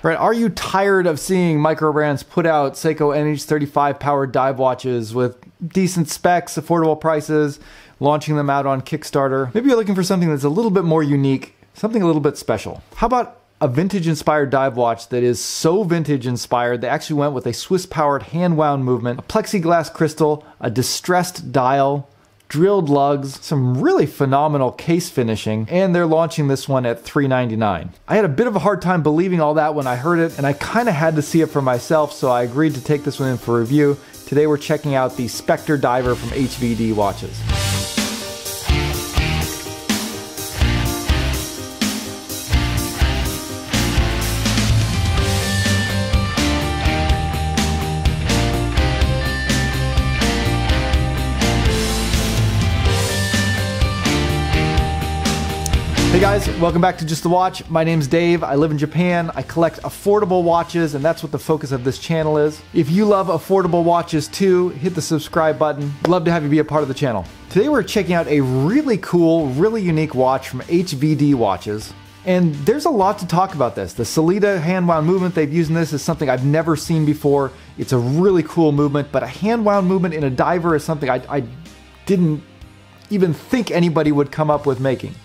Right, are you tired of seeing micro brands put out Seiko NH35 powered dive watches with decent specs, affordable prices, launching them out on Kickstarter? Maybe you're looking for something that's a little bit more unique, something a little bit special. How about a vintage-inspired dive watch that is so vintage-inspired, they actually went with a Swiss-powered hand-wound movement, a plexiglass crystal, a distressed dial, drilled lugs, some really phenomenal case finishing, and they're launching this one at $399. I had a bit of a hard time believing all that when I heard it, and I kind of had to see it for myself, so I agreed to take this one in for review. Today we're checking out the Spectre Diver from HVD Watches. Hey guys, welcome back to Just the Watch. My name's Dave. I live in Japan. I collect affordable watches, and that's what the focus of this channel is. If you love affordable watches too, hit the subscribe button. Love to have you be a part of the channel. Today we're checking out a really cool, really unique watch from HVD Watches. And there's a lot to talk about this. The Selita hand-wound movement they've used in this is something I've never seen before. It's a really cool movement, but a hand-wound movement in a diver is something I didn't even think anybody would come up with making.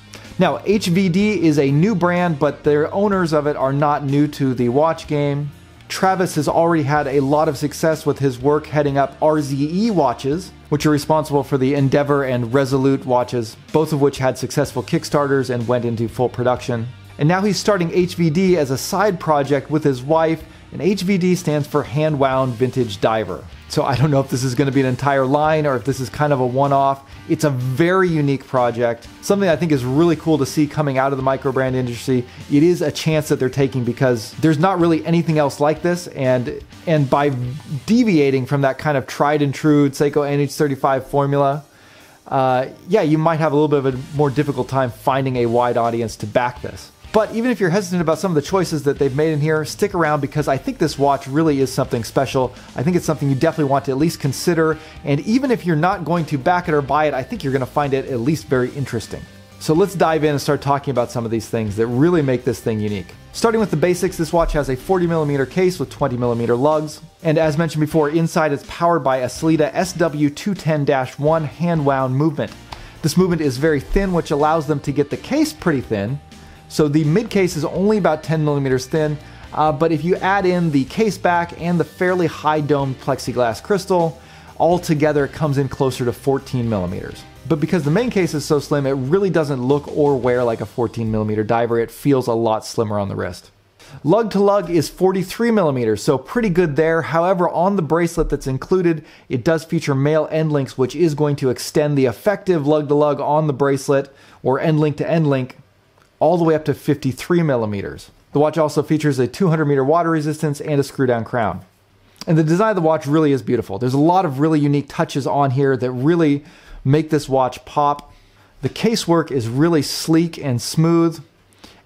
Now, HVD is a new brand, but their owners of it are not new to the watch game. Travis has already had a lot of success with his work heading up RZE Watches, which are responsible for the Endeavor and Resolute watches, both of which had successful Kickstarters and went into full production. And now he's starting HVD as a side project with his wife, and HVD stands for Hand Wound Vintage Diver. So I don't know if this is going to be an entire line or if this is kind of a one-off. It's a very unique project, something I think is really cool to see coming out of the micro brand industry. It is a chance that they're taking because there's not really anything else like this, and by deviating from that kind of tried and true Seiko NH35 formula, yeah, you might have a little bit of a more difficult time finding a wide audience to back this. But even if you're hesitant about some of the choices that they've made in here, stick around because I think this watch really is something special. I think it's something you definitely want to at least consider. And even if you're not going to back it or buy it, I think you're going to find it at least very interesting. So let's dive in and start talking about some of these things that really make this thing unique. Starting with the basics, this watch has a 40mm case with 20mm lugs. And as mentioned before, inside it's powered by a Selita SW210-1 hand-wound movement. This movement is very thin, which allows them to get the case pretty thin. So the mid case is only about 10mm thin, but if you add in the case back and the fairly high domed plexiglass crystal, altogether it comes in closer to 14mm. But because the main case is so slim, it really doesn't look or wear like a 14mm diver. It feels a lot slimmer on the wrist. Lug to lug is 43mm, so pretty good there. However, on the bracelet that's included, it does feature male end links, which is going to extend the effective lug to lug on the bracelet, or end link to end link, all the way up to 53mm. The watch also features a 200-meter water resistance and a screw-down crown. And the design of the watch really is beautiful. There's a lot of really unique touches on here that really make this watch pop. The casework is really sleek and smooth,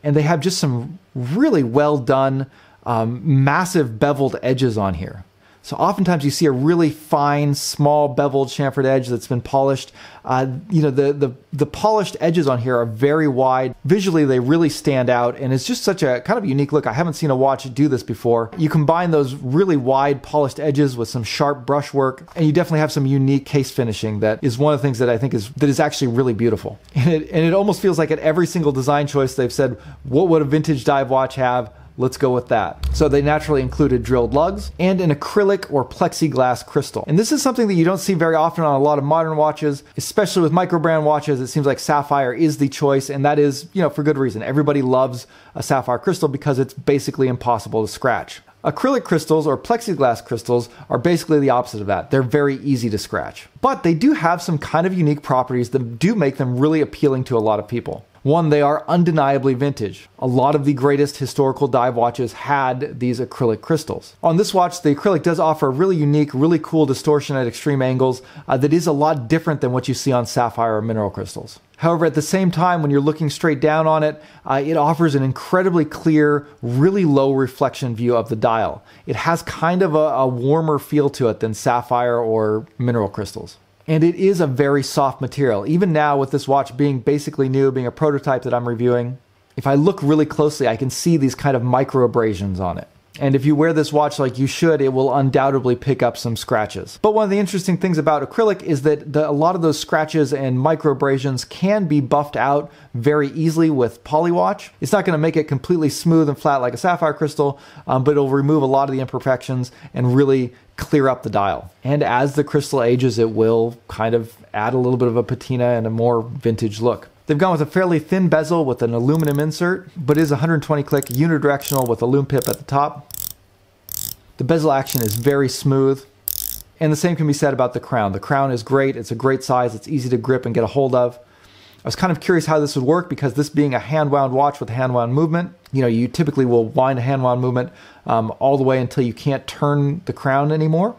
and they have just some really well done, massive beveled edges on here. So oftentimes you see a really fine, small beveled chamfered edge that's been polished. You know, the polished edges on here are very wide. Visually, they really stand out, and it's just such a kind of unique look. I haven't seen a watch do this before. You combine those really wide polished edges with some sharp brushwork, and you definitely have some unique case finishing that is one of the things that I think is actually really beautiful. And it almost feels like at every single design choice they've said, what would a vintage dive watch have? Let's go with that. So they naturally included drilled lugs and an acrylic or plexiglass crystal. And this is something that you don't see very often on a lot of modern watches, especially with micro brand watches. It seems like sapphire is the choice, and that is, you know, for good reason. Everybody loves a sapphire crystal because it's basically impossible to scratch. Acrylic crystals or plexiglass crystals are basically the opposite of that. They're very easy to scratch. But they do have some kind of unique properties that do make them really appealing to a lot of people. One, they are undeniably vintage. A lot of the greatest historical dive watches had these acrylic crystals. On this watch, the acrylic does offer a really unique, really cool distortion at extreme angles that is a lot different than what you see on sapphire or mineral crystals. However, at the same time, when you're looking straight down on it, it offers an incredibly clear, really low reflection view of the dial. It has kind of a warmer feel to it than sapphire or mineral crystals. And it is a very soft material. Even now with this watch being basically new, being a prototype that I'm reviewing, if I look really closely, I can see these kind of micro abrasions on it. And if you wear this watch like you should, it will undoubtedly pick up some scratches. But one of the interesting things about acrylic is that a lot of those scratches and micro abrasions can be buffed out very easily with polywatch. It's not going to make it completely smooth and flat like a sapphire crystal, but it'll remove a lot of the imperfections and really clear up the dial. And as the crystal ages, it will kind of add a little bit of a patina and a more vintage look. They've gone with a fairly thin bezel with an aluminum insert, but is 120 click unidirectional with a lume pip at the top. The bezel action is very smooth, and the same can be said about the crown. The crown is great, it's a great size, it's easy to grip and get a hold of. I was kind of curious how this would work because this being a hand-wound watch with hand-wound movement, you typically will wind a hand-wound movement all the way until you can't turn the crown anymore.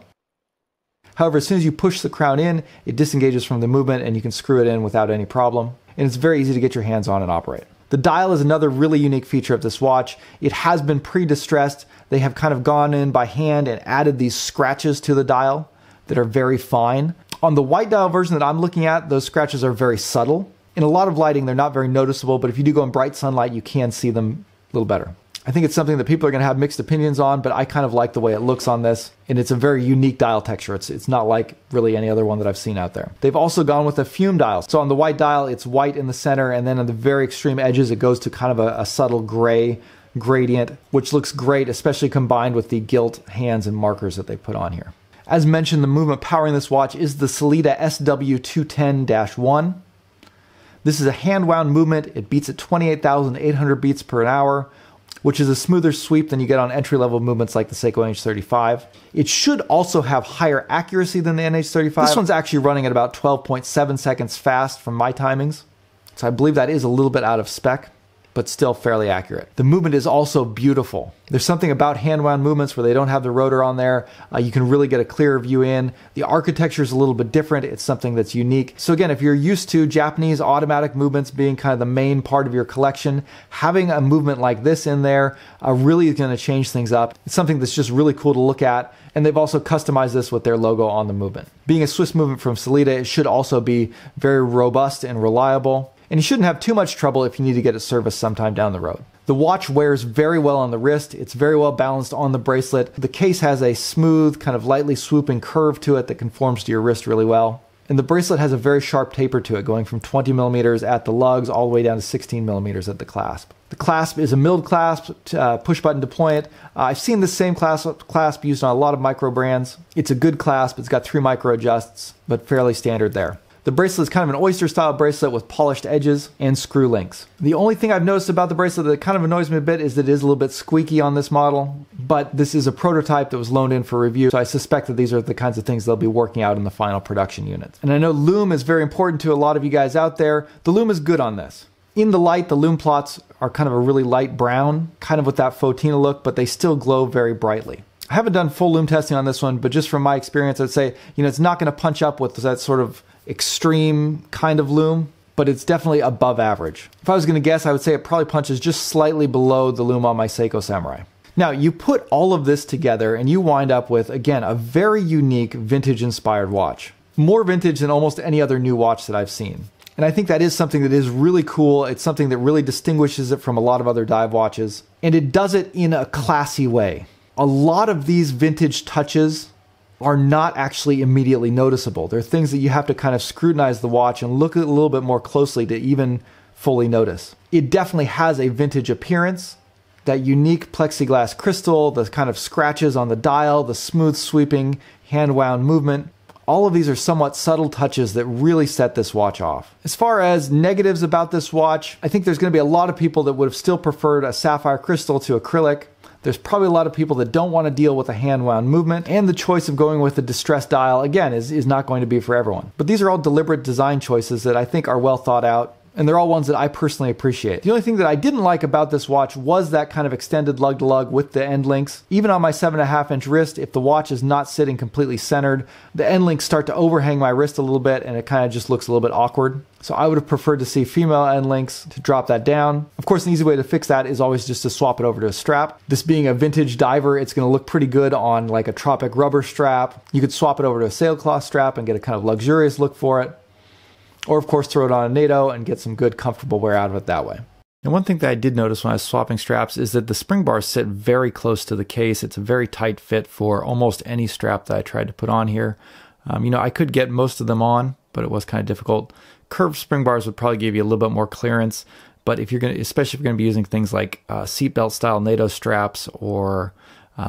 However, as soon as you push the crown in, it disengages from the movement and you can screw it in without any problem. And it's very easy to get your hands on and operate. The dial is another really unique feature of this watch. It has been pre-distressed. They have kind of gone in by hand and added these scratches to the dial that are very fine. On the white dial version that I'm looking at, those scratches are very subtle. In a lot of lighting, they're not very noticeable, but if you do go in bright sunlight, you can see them a little better. I think it's something that people are going to have mixed opinions on, but I kind of like the way it looks on this, and it's a very unique dial texture. It's not like really any other one that I've seen out there. They've also gone with a fume dial. So on the white dial, it's white in the center, and then on the very extreme edges, it goes to kind of a subtle gray gradient, which looks great, especially combined with the gilt hands and markers that they put on here. As mentioned, the movement powering this watch is the Selita SW210-1. This is a hand-wound movement. It beats at 28,800 beats per hour, which is a smoother sweep than you get on entry-level movements like the Seiko NH35. It should also have higher accuracy than the NH35. This one's actually running at about 12.7 seconds fast from my timings, so I believe that is a little bit out of spec, but still fairly accurate. The movement is also beautiful. There's something about hand-wound movements where they don't have the rotor on there. You can really get a clearer view in. The architecture is a little bit different. It's something that's unique. So again, if you're used to Japanese automatic movements being kind of the main part of your collection, having a movement like this in there really is going to change things up. It's something that's just really cool to look at. And they've also customized this with their logo on the movement. Being a Swiss movement from Selita, it should also be very robust and reliable. And you shouldn't have too much trouble if you need to get it serviced sometime down the road. The watch wears very well on the wrist. It's very well balanced on the bracelet. The case has a smooth, kind of lightly swooping curve to it that conforms to your wrist really well. And the bracelet has a very sharp taper to it, going from 20 millimeters at the lugs all the way down to 16 millimeters at the clasp. The clasp is a milled clasp, push button deployant. I've seen the same clasp used on a lot of micro brands. It's a good clasp. It's got 3 micro adjusts, but fairly standard there. The bracelet is kind of an oyster style bracelet with polished edges and screw links. The only thing I've noticed about the bracelet that kind of annoys me a bit is that it is a little bit squeaky on this model, but this is a prototype that was loaned in for review, so I suspect that these are the kinds of things they'll be working out in the final production units. And I know lume is very important to a lot of you guys out there. The lume is good on this. In the light, the lume plots are kind of a really light brown, kind of with that Fotina look, but they still glow very brightly. I haven't done full lume testing on this one, but just from my experience, I'd say, it's not going to punch up with that sort of extreme kind of lume, but it's definitely above average. If I was going to guess, I would say it probably punches just slightly below the lume on my Seiko Samurai. Now, you put all of this together and you wind up with, again, a very unique vintage-inspired watch. More vintage than almost any other new watch that I've seen. And I think that is something that is really cool. It's something that really distinguishes it from a lot of other dive watches. And it does it in a classy way. A lot of these vintage touches are not actually immediately noticeable. They're things that you have to kind of scrutinize the watch and look at a little bit more closely to even fully notice. It definitely has a vintage appearance. That unique plexiglass crystal, the kind of scratches on the dial, the smooth sweeping hand-wound movement. All of these are somewhat subtle touches that really set this watch off. As far as negatives about this watch, I think there's going to be a lot of people that would have still preferred a sapphire crystal to acrylic. There's probably a lot of people that don't want to deal with a hand-wound movement, and the choice of going with a distressed dial, again, is not going to be for everyone. But these are all deliberate design choices that I think are well thought out, and they're all ones that I personally appreciate. The only thing that I didn't like about this watch was that kind of extended lug-to-lug with the end links. Even on my 7.5-inch wrist, if the watch is not sitting completely centered, the end links start to overhang my wrist a little bit, and it kind of just looks a little bit awkward. So I would have preferred to see female end links to drop that down. Of course, an easy way to fix that is always just to swap it over to a strap. This being a vintage diver, it's going to look pretty good on like a tropic rubber strap. You could swap it over to a sailcloth strap and get a kind of luxurious look for it. Or of course, throw it on a NATO and get some good comfortable wear out of it that way. Now, one thing that I did notice when I was swapping straps is that the spring bars sit very close to the case. It's a very tight fit for almost any strap that I tried to put on here. You know, I could get most of them on, but it was kind of difficult. Curved spring bars would probably give you a little bit more clearance, but if you're going to, especially if you're going to be using things like seatbelt style NATO straps or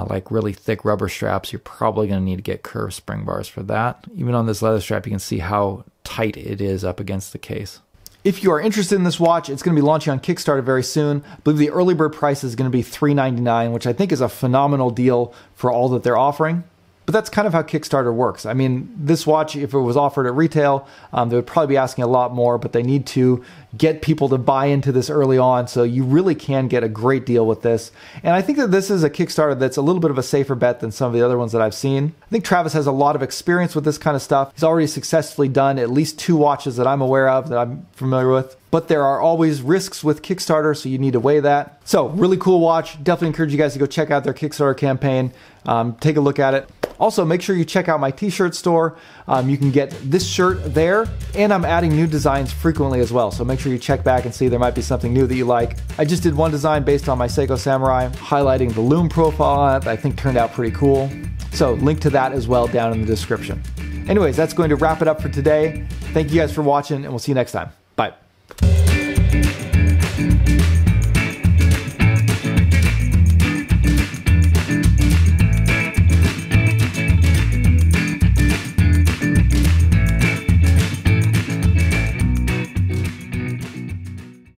like really thick rubber straps, you're probably going to need to get curved spring bars for that. Even on this leather strap, you can see how tight it is up against the case. If you are interested in this watch, it's going to be launching on Kickstarter very soon. I believe the early bird price is going to be $399, which I think is a phenomenal deal for all that they're offering. But that's kind of how Kickstarter works. I mean, this watch, if it was offered at retail, they would probably be asking a lot more, but they need to get people to buy into this early on, so you really can get a great deal with this. And I think that this is a Kickstarter that's a little bit of a safer bet than some of the other ones that I've seen. I think Travis has a lot of experience with this kind of stuff. He's already successfully done at least 2 watches that I'm aware of, that I'm familiar with. But there are always risks with Kickstarter, so you need to weigh that. So, really cool watch. Definitely encourage you guys to go check out their Kickstarter campaign. Take a look at it. Also, make sure you check out my t-shirt store. You can get this shirt there, and I'm adding new designs frequently as well. So make sure you check back and see there might be something new that you like. I just did one design based on my Seiko Samurai, highlighting the loom profile on it that I think turned out pretty cool. So link to that as well down in the description. Anyways, that's going to wrap it up for today. Thank you guys for watching, and we'll see you next time. Bye.